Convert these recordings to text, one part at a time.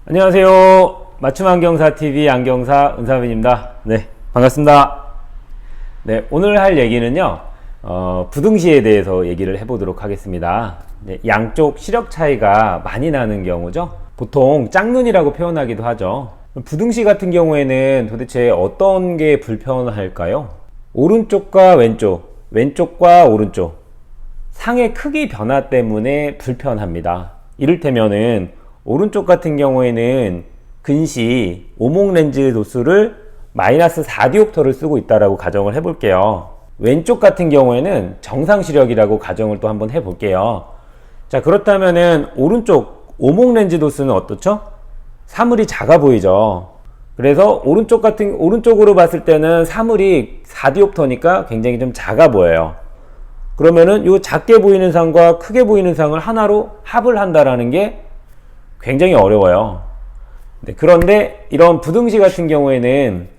안녕하세요. 맞춤안경사TV 안경사 은사빈입니다. 네, 반갑습니다. 네, 오늘 할 얘기는요, 부등시에 대해서 얘기를 해보도록 하겠습니다. 네, 양쪽 시력 차이가 많이 나는 경우죠. 보통 짝눈이라고 표현하기도 하죠. 부등시 같은 경우에는 도대체 어떤 게 불편할까요? 오른쪽과 왼쪽, 왼쪽과 오른쪽, 상의 크기 변화 때문에 불편합니다. 이를테면은 오른쪽 같은 경우에는 근시 오목렌즈 도수를 마이너스 4디옵터를 쓰고 있다라고 가정을 해볼게요. 왼쪽 같은 경우에는 정상시력이라고 가정을 또 한번 해볼게요. 자, 그렇다면은 오른쪽 오목렌즈 도수는 어떻죠? 사물이 작아 보이죠. 그래서 오른쪽으로 봤을 때는 사물이 4디옵터니까 굉장히 좀 작아 보여요. 그러면은 이 작게 보이는 상과 크게 보이는 상을 하나로 합을 한다라는 게 굉장히 어려워요. 네, 그런데 이런 부등시 같은 경우에는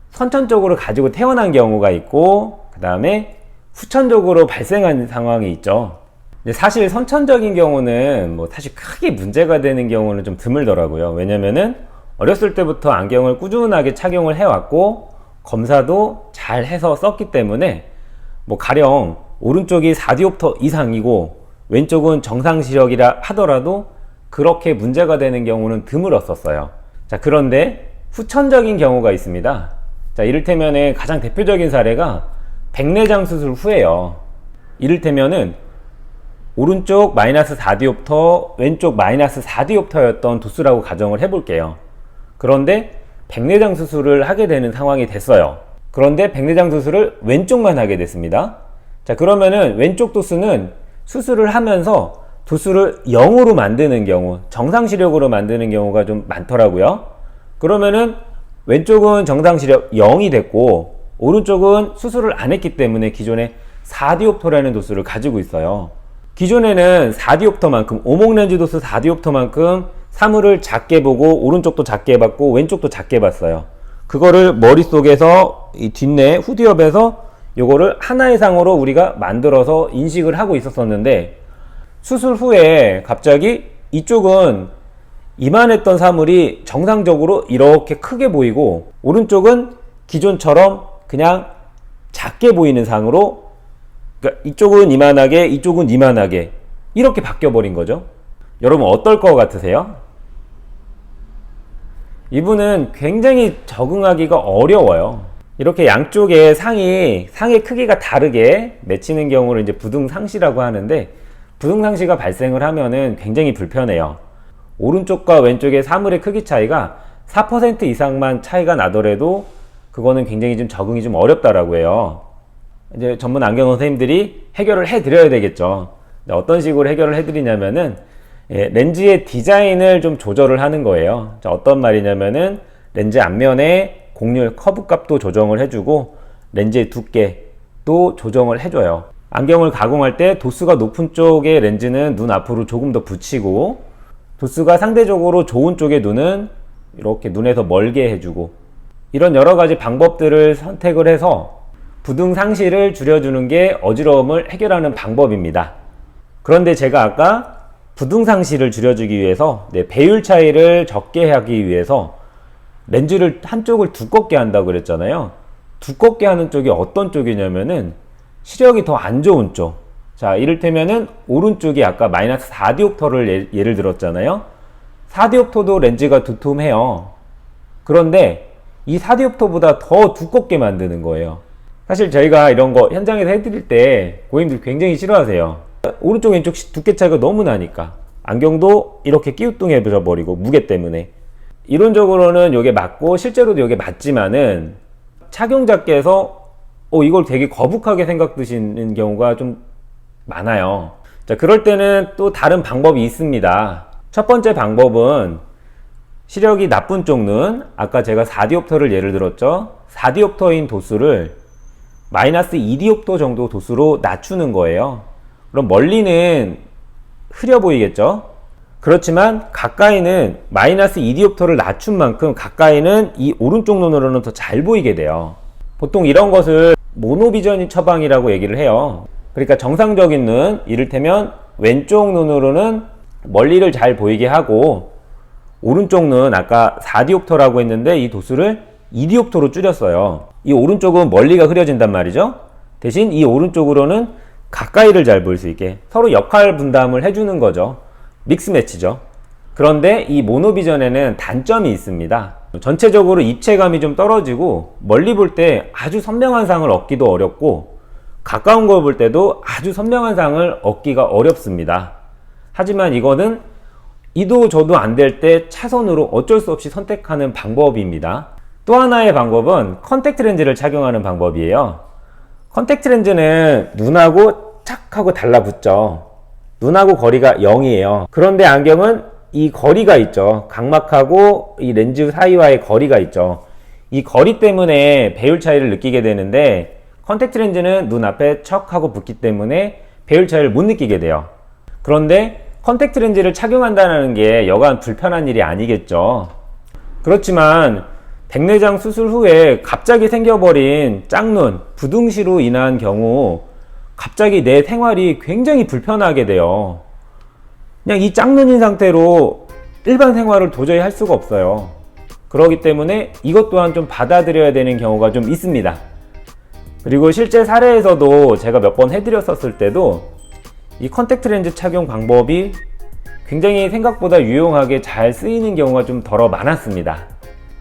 선천적으로 가지고 태어난 경우가 있고, 그 다음에 후천적으로 발생한 상황이 있죠. 근데 사실 선천적인 경우는 사실 크게 문제가 되는 경우는 좀 드물더라고요. 왜냐면은 어렸을 때부터 안경을 꾸준하게 착용을 해왔고, 검사도 잘 해서 썼기 때문에 가령 오른쪽이 4디옵터 이상이고 왼쪽은 정상시력이라 하더라도 그렇게 문제가 되는 경우는 드물었었어요. 자, 그런데 후천적인 경우가 있습니다. 자, 이를테면은 가장 대표적인 사례가 백내장 수술 후에요. 이를테면은 오른쪽 마이너스 4디옵터, 왼쪽 마이너스 4디옵터였던 도수라고 가정을 해볼게요. 그런데 백내장 수술을 하게 되는 상황이 됐어요. 그런데 백내장 수술을 왼쪽만 하게 됐습니다. 자, 그러면은 왼쪽 도수는 수술을 하면서 도수를 0으로 만드는 경우, 정상시력으로 만드는 경우가 좀 많더라고요. 그러면은 왼쪽은 정상시력 0이 됐고 오른쪽은 수술을 안 했기 때문에 기존에 4디옵터라는 도수를 가지고 있어요. 기존에는 4디옵터만큼, 오목렌즈 도수 4디옵터만큼 사물을 작게 보고 오른쪽도 작게 봤고 왼쪽도 작게 봤어요. 그거를 머릿속에서 이 뒷내 후디엽에서 요거를 하나의 상으로 우리가 만들어서 인식을 하고 있었었는데, 수술 후에 갑자기 이쪽은 이만했던 사물이 정상적으로 이렇게 크게 보이고 오른쪽은 기존처럼 그냥 작게 보이는 상으로, 그러니까 이쪽은 이만하게 이쪽은 이만하게 이렇게 바뀌어 버린 거죠. 여러분 어떨 것 같으세요? 이분은 굉장히 적응하기가 어려워요. 이렇게 양쪽에 상의 크기가 다르게 맺히는 경우를 이제 부등상시라고 하는데, 부등상시가 발생을 하면은 굉장히 불편해요. 오른쪽과 왼쪽의 사물의 크기 차이가 4% 이상만 차이가 나더라도 그거는 굉장히 좀 적응이 좀 어렵다라고 해요. 이제 전문 안경 선생님들이 해결을 해드려야 되겠죠. 어떤 식으로 해결을 해드리냐면은, 렌즈의 디자인을 좀 조절을 하는 거예요. 자, 어떤 말이냐면은 렌즈 앞면에 곡률 커브 값도 조정을 해주고 렌즈의 두께도 조정을 해줘요. 안경을 가공할 때 도수가 높은 쪽의 렌즈는 눈 앞으로 조금 더 붙이고, 도수가 상대적으로 좋은 쪽의 눈은 이렇게 눈에서 멀게 해주고, 이런 여러 가지 방법들을 선택을 해서 부등상시를 줄여주는 게 어지러움을 해결하는 방법입니다. 그런데 제가 아까 부등상시를 줄여주기 위해서, 배율 차이를 적게 하기 위해서 렌즈를 한쪽을 두껍게 한다고 그랬잖아요. 두껍게 하는 쪽이 어떤 쪽이냐면은 시력이 더 안 좋은 쪽. 자, 이를테면은 오른쪽이 아까 마이너스 4디옵터를 예를 들었잖아요. 4디옵터도 렌즈가 두툼해요. 그런데 이 4디옵터보다 더 두껍게 만드는 거예요. 사실 저희가 이런 거 현장에서 해드릴 때 고객님들 굉장히 싫어하세요. 오른쪽 왼쪽 두께 차이가 너무 나니까 안경도 이렇게 끼우뚱해져 버리고, 무게 때문에. 이론적으로는 이게 맞고 실제로도 이게 맞지만은 착용자께서 이걸 되게 거북하게 생각드시는 경우가 좀 많아요. 자, 그럴 때는 또 다른 방법이 있습니다. 첫 번째 방법은 시력이 나쁜 쪽 눈, 아까 제가 4디옵터를 예를 들었죠. 4디옵터인 도수를 마이너스 2디옵터 정도 도수로 낮추는 거예요. 그럼 멀리는 흐려 보이겠죠? 그렇지만 가까이는 마이너스 2디옵터를 낮춘 만큼 가까이는 이 오른쪽 눈으로는 더 잘 보이게 돼요. 보통 이런 것을 모노비전 처방이라고 얘기를 해요. 그러니까 정상적인 눈, 이를테면 왼쪽 눈으로는 멀리를 잘 보이게 하고 오른쪽 눈 아까 4디옵터라고 했는데 이 도수를 2디옵터로 줄였어요. 이 오른쪽은 멀리가 흐려진단 말이죠. 대신 이 오른쪽으로는 가까이를 잘 볼 수 있게 서로 역할 분담을 해주는 거죠. 믹스 매치죠. 그런데 이 모노비전에는 단점이 있습니다. 전체적으로 입체감이 좀 떨어지고 멀리 볼 때 아주 선명한 상을 얻기도 어렵고 가까운 걸 볼 때도 아주 선명한 상을 얻기가 어렵습니다. 하지만 이거는 이도 저도 안 될 때 차선으로 어쩔 수 없이 선택하는 방법입니다. 또 하나의 방법은 컨택트 렌즈를 착용하는 방법이에요. 컨택트 렌즈는 눈하고 착 하고 달라붙죠. 눈하고 거리가 0이에요. 그런데 안경은 이 거리가 있죠. 각막하고 이 렌즈 사이와의 거리가 있죠. 이 거리 때문에 배율 차이를 느끼게 되는데 컨택트 렌즈는 눈 앞에 척 하고 붙기 때문에 배율 차이를 못 느끼게 돼요. 그런데 컨택트 렌즈를 착용한다는 게 여간 불편한 일이 아니겠죠. 그렇지만 백내장 수술 후에 갑자기 생겨버린 짝눈, 부둥시로 인한 경우 갑자기 내 생활이 굉장히 불편하게 돼요. 그냥 이 짝눈인 상태로 일반 생활을 도저히 할 수가 없어요. 그렇기 때문에 이것 또한 좀 받아들여야 되는 경우가 좀 있습니다. 그리고 실제 사례에서도 제가 몇 번 해드렸었을 때도 이 컨택트 렌즈 착용 방법이 굉장히 생각보다 유용하게 잘 쓰이는 경우가 좀 덜어 많았습니다.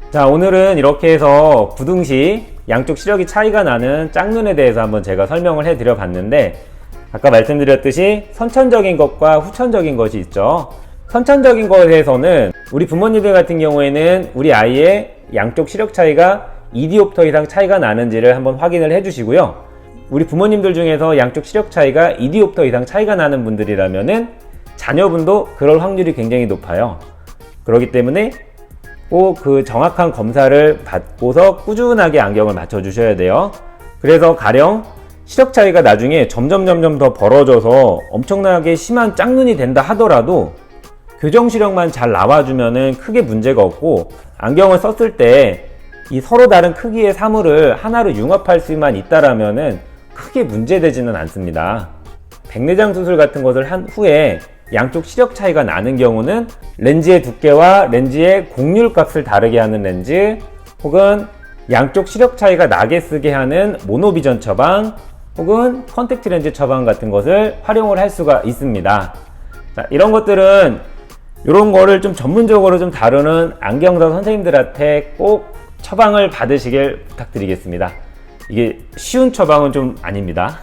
자, 오늘은 이렇게 해서 부등시 양쪽 시력이 차이가 나는 짝눈에 대해서 한번 제가 설명을 해드려 봤는데 아까 말씀드렸듯이 선천적인 것과 후천적인 것이 있죠. 선천적인 것에서는 우리 부모님들 같은 경우에는 우리 아이의 양쪽 시력 차이가 2디옵터 이상 차이가 나는지를 한번 확인을 해 주시고요. 우리 부모님들 중에서 양쪽 시력 차이가 2디옵터 이상 차이가 나는 분들이라면은 자녀분도 그럴 확률이 굉장히 높아요. 그렇기 때문에 꼭 그 정확한 검사를 받고서 꾸준하게 안경을 맞춰 주셔야 돼요. 그래서 가령 시력 차이가 나중에 점점 더 벌어져서 엄청나게 심한 짝눈이 된다 하더라도 교정 시력만 잘 나와주면은 크게 문제가 없고 안경을 썼을 때 이 서로 다른 크기의 사물을 하나로 융합할 수만 있다라면은 크게 문제되지는 않습니다. 백내장 수술 같은 것을 한 후에 양쪽 시력 차이가 나는 경우는 렌즈의 두께와 렌즈의 곡률 값을 다르게 하는 렌즈 혹은 양쪽 시력 차이가 나게 쓰게 하는 모노비전 처방 혹은 컨택트 렌즈 처방 같은 것을 활용을 할 수가 있습니다. 자, 이런 것들은 이런 거를 좀 전문적으로 좀 다루는 안경사 선생님들한테 꼭 처방을 받으시길 부탁드리겠습니다. 이게 쉬운 처방은 좀 아닙니다.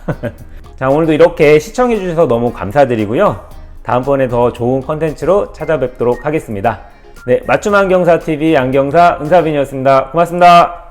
자, 오늘도 이렇게 시청해 주셔서 너무 감사드리고요. 다음번에 더 좋은 컨텐츠로 찾아뵙도록 하겠습니다. 네, 맞춤 안경사 TV 안경사 은사빈이었습니다. 고맙습니다.